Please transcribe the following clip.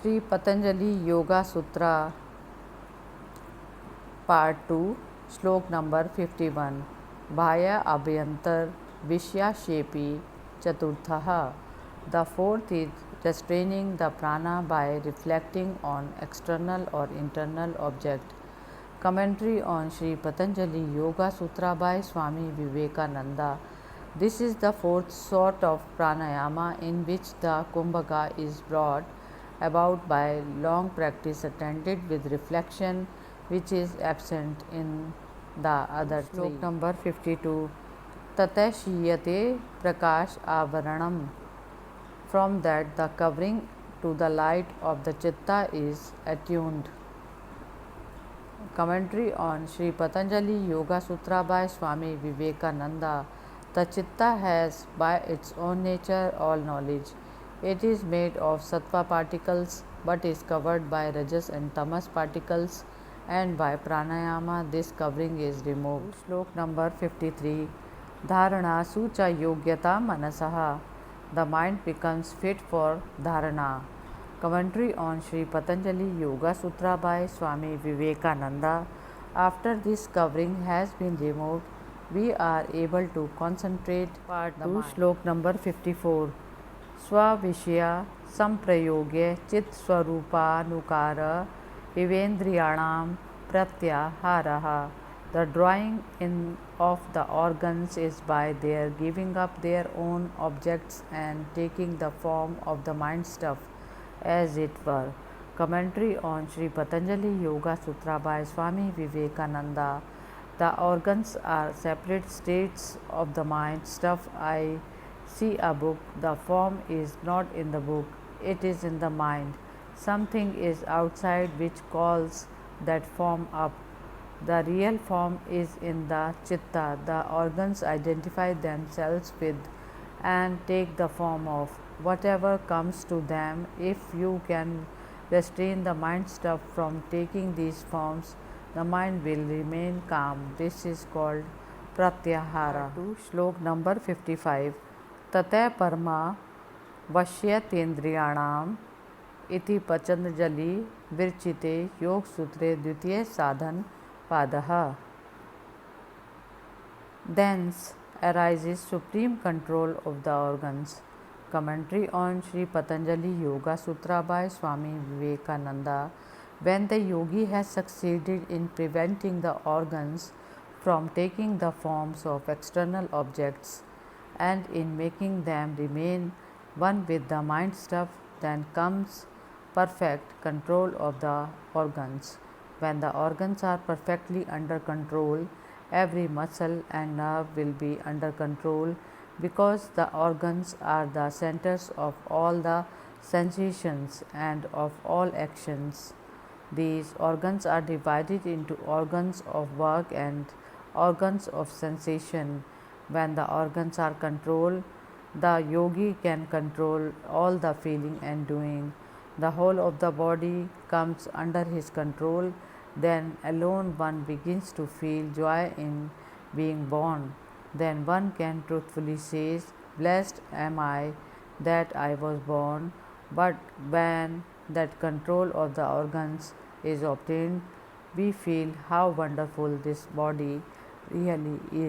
Shri Patanjali Yoga Sutra Part 2 Shlok number 51 Bhaya Abhyantar Vishyashepi Chaturthaha. The fourth is restraining the prana by reflecting on external or internal object. Commentary on Shri Patanjali Yoga Sutra by Swami Vivekananda. This is the fourth sort of pranayama in which the kumbhaka is brought about by long practice attended with reflection, which is absent in the other three. Shlok number 52 Tatashiyate Prakash Avaranam. From that, the covering to the light of the chitta is attuned. Commentary on Shri Patanjali Yoga Sutra by Swami Vivekananda. The chitta has by its own nature all knowledge. It is made of sattva particles but is covered by rajas and tamas particles, and by pranayama this covering is removed. Shlok number 53 Dharana sucha yogyata manasaha. The mind becomes fit for dharana. Commentary on Shri Patanjali Yoga Sutra by Swami Vivekananda. After this covering has been removed, we are able to concentrate. Part 2 Shlok number 54 Svavishya Samprayogya Chit Swarupanukara Vivendriyanam Pratyaharaha. The drawing in of the organs is by their giving up their own objects and taking the form of the mind stuff, as it were. Commentary on Shri Patanjali Yoga Sutra by Swami Vivekananda. The organs are separate states of the mind stuff. I see a book. The form is not in the book, it is in the mind. Something is outside which calls that form up. The real form is in the chitta. The organs identify themselves with and take the form of whatever comes to them. If you can restrain the mind stuff from taking these forms, the mind will remain calm. This is called pratyahara. Shlok number 55 Tatya parma vashyatendriyanam iti Patanjali virchite योग सूत्रे द्वितीय साधन पादः. Thence arises supreme control of the organs. Commentary on Shri Patanjali Yoga Sutra by Swami Vivekananda. When the yogi has succeeded in preventing the organs from taking the forms of external objects and in making them remain one with the mind stuff, then comes perfect control of the organs. When the organs are perfectly under control, every muscle and nerve will be under control, because the organs are the centers of all the sensations and of all actions. These organs are divided into organs of work and organs of sensation. When the organs are controlled, the yogi can control all the feeling and doing. The whole of the body comes under his control. Then alone one begins to feel joy in being born. Then one can truthfully say, "Blessed am I that I was born." But when that control of the organs is obtained, we feel how wonderful this body really is.